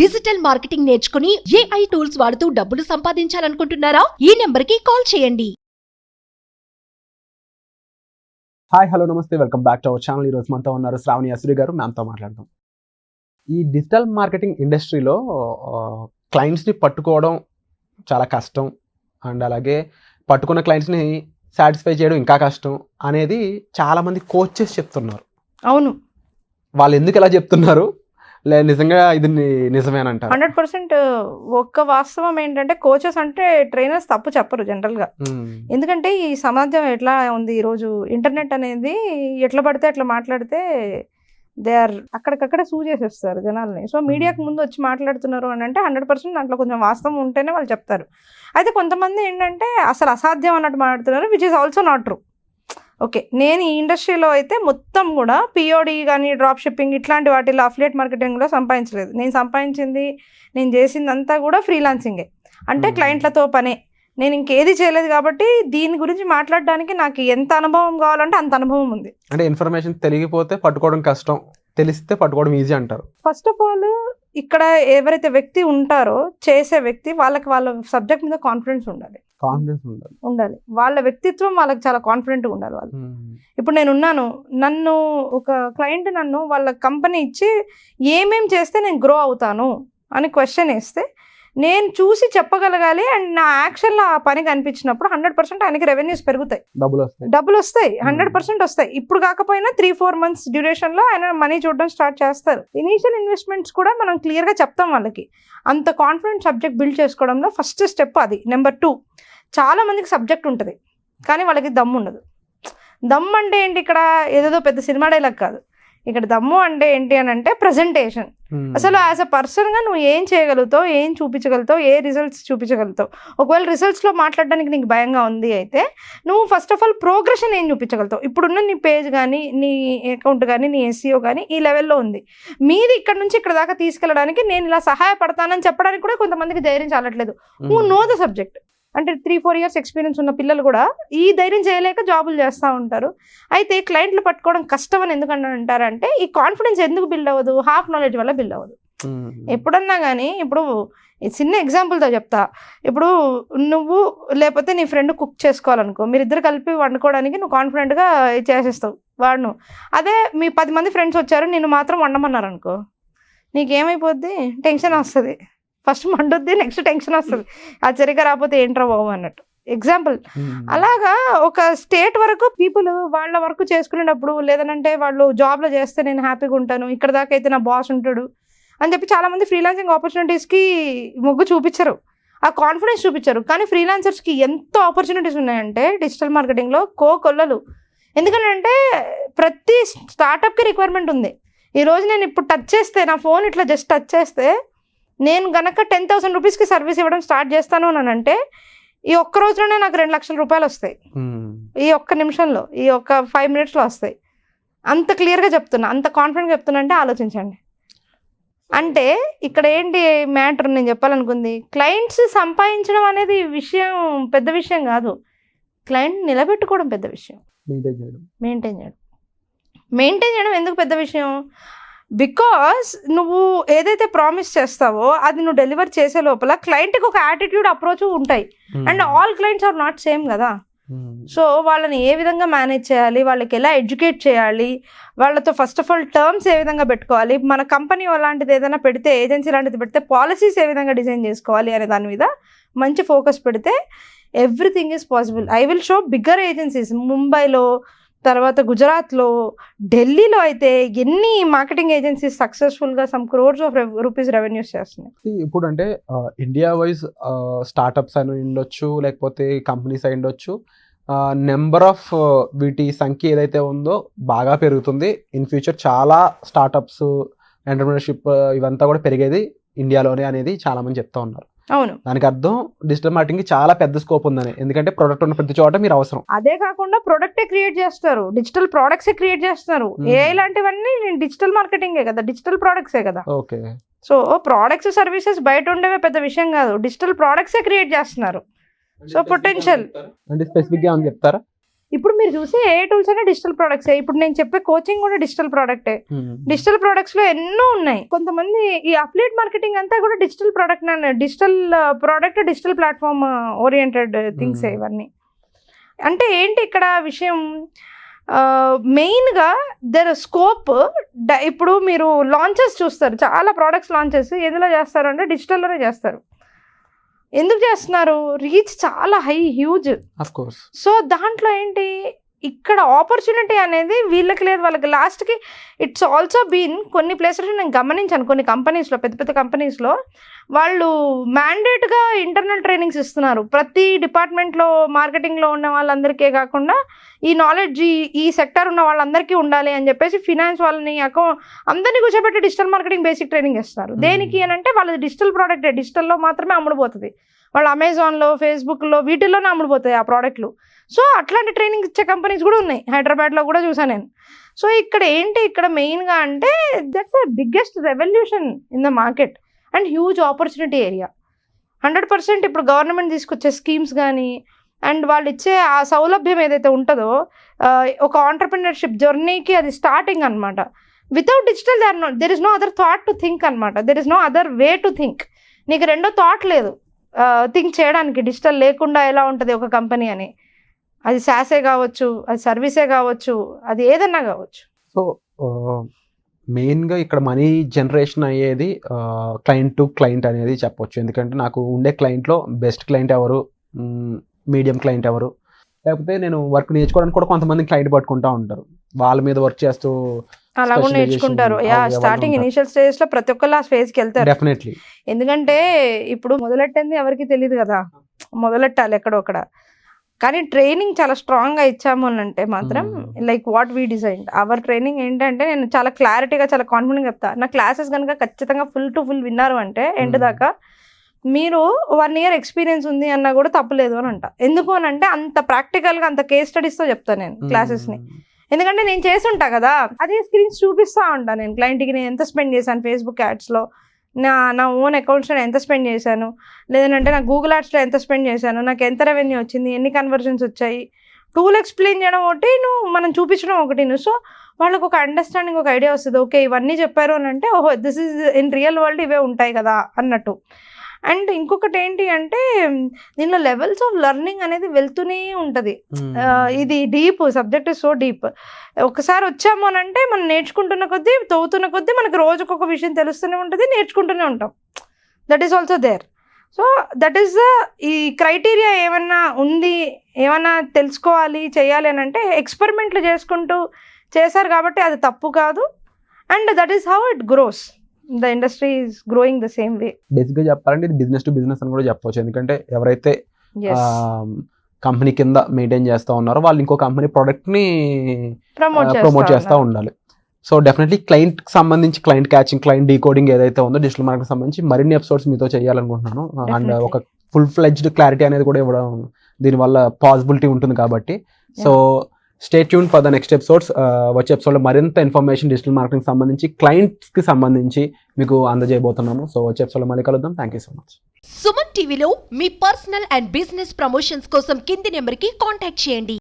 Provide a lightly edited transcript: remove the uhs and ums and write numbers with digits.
Digital marketing నేర్చుకుని AI tools వాడుతూ డబ్బులు సంపాదించాలనుకుంటున్నారా? ఈ నెంబర్కి కాల్ చేయండి. హాయ్ హలో నమస్తే, welcome back to our channel. ఈరోజు మనతో ఉన్నారు శ్రావణి అసురి గారు. మ్యామ్తో మాట్లాడదాం. ఈ డిజిటల్ మార్కెటింగ్ ఇండస్ట్రీలో క్లయింట్స్ని పట్టుకోవడం చాలా కష్టం, అండ్ అలాగే పట్టుకున్న క్లయింట్స్ని సాటిస్ఫై చేయడం ఇంకా కష్టం అనేది చాలామంది కోచెస్ చెప్తున్నారు. అవును, వాళ్ళు ఎందుకు ఇలా చెప్తున్నారు, నిజంగా ఇది నిజమేనంటారు? 100% ఒక్క వాస్తవం ఏంటంటే కోచెస్ అంటే ట్రైనర్స్ తప్పు చెప్పరు జనరల్గా. ఎందుకంటే ఈ సమాజం ఎట్లా ఉంది ఈరోజు, ఇంటర్నెట్ అనేది ఎట్లా పడితే అట్లా మాట్లాడితే దే ఆర్ అక్కడికక్కడ సూ చేసేస్తారు జనాల్ని. సో మీడియాకు ముందు వచ్చి మాట్లాడుతున్నారు అని అంటే 100% దాంట్లో కొంచెం వాస్తవం ఉంటేనే వాళ్ళు చెప్తారు. అయితే కొంతమంది ఏంటంటే అసలు అసాధ్యం అన్నట్టు మాట్లాడుతున్నారు, which is also not true. Okay, నేను ఈ ఇండస్ట్రీలో అయితే మొత్తం కూడా POD కానీ డ్రాప్ షిప్పింగ్ ఇట్లాంటి వాటిలో అఫిలియేట్ మార్కెటింగ్లో సంపాదించలేదు. నేను చేసిందంతా కూడా ఫ్రీలాన్సింగే, అంటే క్లయింట్లతో పనే. నేను ఇంకేది చేయలేదు కాబట్టి దీని గురించి మాట్లాడడానికి నాకు ఎంత అనుభవం కావాలంటే అంత అనుభవం ఉంది. అంటే ఇన్ఫర్మేషన్ తెలియకపోతే పట్టుకోవడం కష్టం, తెలిస్తే పట్టుకోవడం ఈజీ అంటారు. ఫస్ట్ ఆఫ్ ఆల్ ఇక్కడ ఎవరైతే వ్యక్తి ఉంటారో చేసే వ్యక్తి వాళ్ళకి వాళ్ళ సబ్జెక్ట్ మీద కాన్ఫిడెన్స్ ఉండాలి. వాళ్ళ వ్యక్తిత్వం వాళ్ళకి చాలా కాన్ఫిడెంట్గా ఉండాలి. వాళ్ళు ఇప్పుడు నన్ను ఒక క్లయింట్ నన్ను వాళ్ళ కంపెనీ ఇచ్చి ఏమేం చేస్తే నేను గ్రో అవుతాను అని క్వశ్చన్ వేస్తే నేను చూసి చెప్పగలగాలి. అండ్ నా యాక్షన్లో ఆ పని కనిపించినప్పుడు 100% ఆయనకి రెవెన్యూస్ పెరుగుతాయి, డబ్బులు వస్తాయి, 100% వస్తాయి. ఇప్పుడు కాకపోయినా 3-4 months డ్యూరేషన్లో ఆయన మనీ చూడడం స్టార్ట్ చేస్తారు. ఇనీషియల్ ఇన్వెస్ట్మెంట్స్ కూడా మనం క్లియర్గా చెప్తాం వాళ్ళకి. అంత కాన్ఫిడెంట్ సబ్జెక్ట్ బిల్డ్ చేసుకోవడంలో ఫస్ట్ స్టెప్ అది. నెంబర్ 2, చాలా మందికి సబ్జెక్ట్ ఉంటుంది కానీ వాళ్ళకి దమ్ము ఉండదు. దమ్ము అంటే ఏంటి, ఇక్కడ ఏదేదో పెద్ద సినిమా డైలాగ్ కాదు. ఇక్కడ దమ్ము అంటే ఏంటి అని అంటే ప్రజెంటేషన్. అసలు యాజ్ అ పర్సన్గా నువ్వు ఏం చేయగలుగుతావు, ఏం చూపించగలుగుతావు, ఏ రిజల్ట్స్ చూపించగలుగుతావు. ఒకవేళ రిజల్ట్స్లో మాట్లాడడానికి నీకు భయంగా ఉంది అయితే నువ్వు ఫస్ట్ ఆఫ్ ఆల్ ప్రోగ్రెషన్ ఏం చూపించగలుగుతావు. ఇప్పుడున్న నీ పేజ్ కానీ నీ అకౌంట్ కానీ నీ SEO కానీ ఈ లెవెల్లో ఉంది. మీది ఇక్కడ నుంచి ఇక్కడ దాకా తీసుకెళ్ళడానికి నేను ఇలా సహాయపడతానని చెప్పడానికి కూడా కొంతమందికి ధైర్యం చాలట్లేదు. నువ్వు నో ద సబ్జెక్ట్. అంటే 3-4 years ఎక్స్పీరియన్స్ ఉన్న పిల్లలు కూడా ఈ ధైర్యం చేయలేక జాబులు చేస్తూ ఉంటారు. అయితే క్లయింట్లు పట్టుకోవడం కష్టం అని ఎందుకంటే అంటారంటే ఈ కాన్ఫిడెన్స్ ఎందుకు బిల్డ్ అవ్వదు, హాఫ్ నాలెడ్జ్ వల్ల బిల్డ్ అవ్వదు. ఎప్పుడన్నా కానీ ఇప్పుడు చిన్న ఎగ్జాంపుల్తో చెప్తా. ఇప్పుడు నువ్వు లేకపోతే నీ ఫ్రెండ్ కుక్ చేసుకోవాలనుకో, మీరిద్దరు కలిపి వండుకోవడానికి నువ్వు కాన్ఫిడెంట్గా చేసేస్తావు వాడును. అదే మీ 10 మంది ఫ్రెండ్స్ వచ్చారు, నేను మాత్రం వండమన్నారు అనుకో, నీకేమైపోద్ది, టెన్షన్ వస్తుంది. ఫస్ట్ మండుద్ది, నెక్స్ట్ టెన్షన్ వస్తుంది, అది సరిగ్గా రాకపోతే ఏంట్రా బాబు అన్నట్టు. ఎగ్జాంపుల్. అలాగా ఒక స్టేట్ వరకు పీపుల్ వాళ్ళ వర్క్ చేసుకునేటప్పుడు లేదనంటే వాళ్ళు జాబ్లో చేస్తే నేను హ్యాపీగా ఉంటాను, ఇక్కడ దాకా అయితే నా బాస్ ఉంటాడు అని చెప్పి చాలామంది ఫ్రీలాన్సింగ్ ఆపర్చునిటీస్కి మొగ్గు చూపించరు, ఆ కాన్ఫిడెన్స్ చూపించరు. కానీ ఫ్రీలాన్సర్స్కి ఎంత ఆపర్చునిటీస్ ఉన్నాయంటే డిజిటల్ మార్కెటింగ్లో కోకొల్లలు. ఎందుకంటే ప్రతి స్టార్టప్కి రిక్వైర్మెంట్ ఉంది. ఈరోజు నేను ఇప్పుడు టచ్ చేస్తే, నా ఫోన్ ఇట్లా జస్ట్ టచ్ చేస్తే నేను గనక 10,000 రూపీస్కి సర్వీస్ ఇవ్వడం స్టార్ట్ చేస్తాను అని అంటే ఈ ఒక్క రోజులోనే నాకు 2 లక్షల రూపాయలు వస్తాయి. ఈ ఒక్క నిమిషంలో, ఈ ఒక్క 5 minutesలో వస్తాయి. అంత క్లియర్గా చెప్తున్నా, అంత కాన్ఫిడెంట్గా చెప్తున్నా అంటే ఆలోచించండి. అంటే ఇక్కడ ఏంటి మ్యాటర్ నేను చెప్పాలనుకుంది, క్లయింట్స్ సంపాదించడం అనేది పెద్ద విషయం కాదు, క్లయింట్ నిలబెట్టుకోవడం పెద్ద విషయం. మెయింటైన్ చేయడం ఎందుకు పెద్ద విషయం, బికాస్ నువ్వు ఏదైతే ప్రామిస్ చేస్తావో అది నువ్వు డెలివర్ చేసే లోపల క్లయింట్కి ఒక యాటిట్యూడ్, అప్రోచ్ ఉంటాయి. And all clients are not same కదా. సో వాళ్ళని ఏ విధంగా మేనేజ్ చేయాలి, వాళ్ళకి ఎలా ఎడ్యుకేట్ చేయాలి, వాళ్ళతో ఫస్ట్ ఆఫ్ ఆల్ టర్మ్స్ ఏ విధంగా పెట్టుకోవాలి, మన కంపెనీ అలాంటిది ఏదైనా పెడితే, ఏజెన్సీ లాంటిది పెడితే పాలసీస్ ఏ విధంగా డిజైన్ చేసుకోవాలి అనే దాని మీద మంచి ఫోకస్ పెడితే everything is possible. I will show bigger agencies. ముంబైలో, తర్వాత గుజరాత్లో, ఢిల్లీలో అయితే ఎన్ని మార్కెటింగ్ ఏజెన్సీస్ సక్సెస్ఫుల్గా some crores of rupees revenues చేస్తున్నాయి. ఇప్పుడు అంటే ఇండియా వైజ్ స్టార్టప్స్ అని ఉండొచ్చు, లేకపోతే కంపెనీస్ అయి ఉండొచ్చు, నెంబర్ ఆఫ్ వీటి సంఖ్య ఏదైతే ఉందో బాగా పెరుగుతుంది. ఇన్ ఫ్యూచర్ చాలా స్టార్టప్స్, ఎంటర్ప్రినర్షిప్ ఇవంతా కూడా పెరిగేది ఇండియాలోనే అనేది చాలామంది చెప్తా ఉన్నారు. అవును, దానికి అర్థం డిజిటల్ మార్కెటింగ్ చాలా పెద్ద స్కోప్ ఉందని. ఎందుకంటే ప్రొడక్ట్ ఉన్న ప్రతి చోట మీరు అవసరం. అదే కాకుండా ప్రొడక్టే క్రియేట్ చేస్తారు, డిజిటల్ ప్రోడక్ట్స్ క్రియేట్ చేస్తున్నారు. ఇలాంటివన్నీ డిజిటల్ మార్కెటింగే కదా, డిజిటల్ ప్రోడక్ట్సే కదా. ఓకే, సో ప్రోడక్ట్స్ సర్వీసెస్ బయట ఉండేవే పెద్ద విషయం కాదు, డిజిటల్ ప్రోడక్ట్సే క్రియేట్ చేస్తున్నారు. సో పొటెన్షియల్ అంటే స్పెసిఫిక్ గా చెప్తారా? ఇప్పుడు మీరు చూసే ఏ టూల్స్ అయినా డిజిటల్ ప్రొడక్ట్స్. ఇప్పుడు నేను చెప్పే కోచింగ్ కూడా డిజిటల్ ప్రోడక్టే. డిజిటల్ ప్రొడక్ట్స్ లో ఎన్నో ఉన్నాయి. కొంతమంది ఈ అఫిలియేట్ మార్కెటింగ్ అంతా కూడా digital product, digital product, digital platform oriented things ఇవన్నీ. అంటే ఏంటి ఇక్కడ విషయం, మెయిన్గా దర్ స్కోప్. ఇప్పుడు మీరు లాంచెస్ చూస్తారు, చాలా ప్రోడక్ట్స్ లాంచెస్ ఎందులో చేస్తారు అంటే డిజిటల్లోనే చేస్తారు. ఎందుకు చేస్తున్నారు, రీచ్ చాలా హ్యూజ్. సో దాంట్లో ఏంటి, ఇక్కడ ఆపర్చునిటీ అనేది వీళ్ళకి లేదు, వాళ్ళకి లాస్ట్కి ఇట్స్ ఆల్సో బీన్ కొన్ని ప్లేసెస్లో నేను గమనించాను. కొన్ని కంపెనీస్లో, పెద్ద పెద్ద కంపెనీస్లో వాళ్ళు మ్యాండేట్గా ఇంటర్నల్ ట్రైనింగ్స్ ఇస్తున్నారు. ప్రతి డిపార్ట్మెంట్లో మార్కెటింగ్లో ఉన్న వాళ్ళందరికీ కాకుండా ఈ నాలెడ్జ్ ఈ సెక్టర్ ఉన్న వాళ్ళందరికీ ఉండాలి అని చెప్పేసి ఫినాన్స్ వాళ్ళని అందరినీ కూర్చోబెట్టి డిజిటల్ మార్కెటింగ్ బేసిక్ ట్రైనింగ్ ఇస్తారు. దేనికి అని అంటే వాళ్ళది డిజిటల్ ప్రోడక్ట్, డిజిటల్లో మాత్రమే అమ్ముడుపోతుంది. వాళ్ళు అమెజాన్లో, ఫేస్బుక్లో వీటిల్లోనే అమ్ముడుపోతాయి ఆ ప్రోడక్ట్లు. సో అట్లాంటి ట్రైనింగ్ ఇచ్చే కంపెనీస్ కూడా ఉన్నాయి, హైదరాబాద్లో కూడా చూసాను నేను. సో ఇక్కడ ఏంటి, ఇక్కడ మెయిన్గా అంటే that's the biggest revolution in the market and huge opportunity area. 100% ఇప్పుడు గవర్నమెంట్ తీసుకొచ్చే స్కీమ్స్ కానీ అండ్ వాళ్ళు ఇచ్చే ఆ సౌలభ్యం ఏదైతే ఉంటుందో ఒక ఆంటర్ప్రినర్షిప్ జర్నీకి అది స్టార్టింగ్ అనమాట. Without digital there is no other thought to think అనమాట. There is no other way to think. నీకు రెండో థాట్ లేదు థింక్ చేయడానికి, డిజిటల్ లేకుండా ఎలా ఉంటుంది ఒక కంపెనీ అని. అది సాసే కావచ్చు, అది సర్వీసే కావచ్చు, అది ఏదన్నా కావచ్చు. సో మెయిన్గా ఇక్కడ మనీ జనరేషన్ అయ్యేది క్లయింట్ టు క్లయింట్ అనేది చెప్పొచ్చు. ఎందుకంటే నాకు ఉండే క్లయింట్లో బెస్ట్ క్లయింట్ ఎవరు, మీడియం క్లయింట్ ఎవరు, లేకపోతే నేను వర్క్ నేర్చుకోవడానికి కూడా కొంతమంది క్లయింట్ పట్టుకుంటూ ఉంటారు, వాళ్ళ మీద వర్క్ చేస్తూ అలాగూ నేర్చుకుంటారు. స్టార్టింగ్ ఇనిషియల్ స్టేజ్ లో ప్రతి ఒక్కళ్ళు ఆ స్పేస్ కి వెళ్తారు. డెఫినెట్లీ. ఎందుకంటే ఇప్పుడు మొదలెట్టింది ఎవరికి తెలియదు కదా, మొదలెట్టాలి ఎక్కడో అక్కడ. కానీ ట్రైనింగ్ చాలా స్ట్రాంగ్ గా ఇచ్చాము అని అంటే మాత్రం like what we design our training ఏంటంటే, నేను చాలా క్లారిటీగా చాలా కాన్ఫిడెంట్ చెప్తా. నా క్లాసెస్ కనుక ఖచ్చితంగా ఫుల్ టు ఫుల్ విన్నారు అంటే ఎండ్ దాకా, మీరు 1 year ఎక్స్పీరియన్స్ ఉంది అన్నా కూడా తప్పలేదు అని అంట. ఎందుకు అని అంటే అంత ప్రాక్టికల్గా అంత కేస్ స్టడీస్తో చెప్తాను నేను క్లాసెస్ని. ఎందుకంటే నేను చేస్తుంటా కదా, అదే స్క్రీన్స్ చూపిస్తూ ఉంటాను నేను క్లయింట్కి. నేను ఎంత స్పెండ్ చేశాను ఫేస్బుక్ యాడ్స్లో, నా ఓన్ అకౌంట్స్లో ఎంత స్పెండ్ చేశాను, లేదంటే నా గూగుల్ యాడ్స్లో ఎంత స్పెండ్ చేశాను, నాకు ఎంత రెవెన్యూ వచ్చింది, ఎన్ని కన్వర్జన్స్ వచ్చాయి, టూల్ ఎక్స్ప్లెయిన్ చేయడం ఒకటి, మనం చూపించడం ఒకటి. సో వాళ్ళకు ఒక అండర్స్టాండింగ్, ఒక ఐడియా వస్తుంది. ఓకే ఇవన్నీ చెప్పారు అని అంటే ఓహో this is in real world ఇవే ఉంటాయి కదా అన్నట్టు. అండ్ ఇంకొకటి ఏంటి అంటే దీనిలో లెవెల్స్ ఆఫ్ లెర్నింగ్ అనేది వెళ్తూనే ఉంటుంది. ఇది deep, subject is so deep. ఒకసారి వచ్చాము అని అంటే మనం నేర్చుకుంటున్న కొద్దీ, తవ్వుతున్న కొద్దీ మనకు రోజుకొక విషయం తెలుస్తూనే ఉంటుంది, నేర్చుకుంటూనే ఉంటాం. That is also there. So that is ఈ క్రైటీరియా ఏమన్నా ఉంది, ఏమన్నా తెలుసుకోవాలి చేయాలి అని అంటే ఎక్స్పెరిమెంట్లు చేసుకుంటూ చేశారు కాబట్టి అది తప్పు కాదు. And that is how it grows. The industry is growing the same way. బేసిక్గా చెప్పాలంటే ఇది బిజినెస్ టు బిజినెస్ అని కూడా చెప్పవచ్చు. ఎందుకంటే ఎవరైతే కంపెనీ కింద మెయింటైన్ చేస్తూ ఉన్నారో వాళ్ళు ఇంకో కంపెనీ ప్రోడక్ట్ని ప్రమోట్ చేస్తూ ఉండాలి. సో డెఫినెట్లీ క్లయింట్కి సంబంధించి క్లయింట్ క్యాచింగ్, క్లయింట్ డీకోడింగ్ ఏదైతే ఉందో డిజిటల్ మార్కెట్కి సంబంధించి మరిన్ని ఎపిసోడ్స్ మీతో చేయాలనుకుంటున్నాను. అండ్ ఒక ఫుల్ ఫ్లెడ్జ్డ్ క్లారిటీ అనేది కూడా ఇవ్వడం దీనివల్ల పాసిబిలిటీ ఉంటుంది కాబట్టి. So stay tune for the next episodes. వచ్చే ఎపిసోడ్లో మరింత ఇన్ఫర్మేషన్ డిజిటల్ మార్కెటింగ్ సంబంధించి, క్లయింట్స్కి సంబంధించి మీకు అందజేయబోతున్నాము. సో వచ్చే ఎపిసోడ్లో మళ్ళీ కలుద్దాం. Thank you so much. Suman టీవీలో మీ పర్సనల్ అండ్ బిజినెస్ ప్రమోషన్స్ కోసం కింది నెంబర్కి కాంటాక్ట్ చేయండి.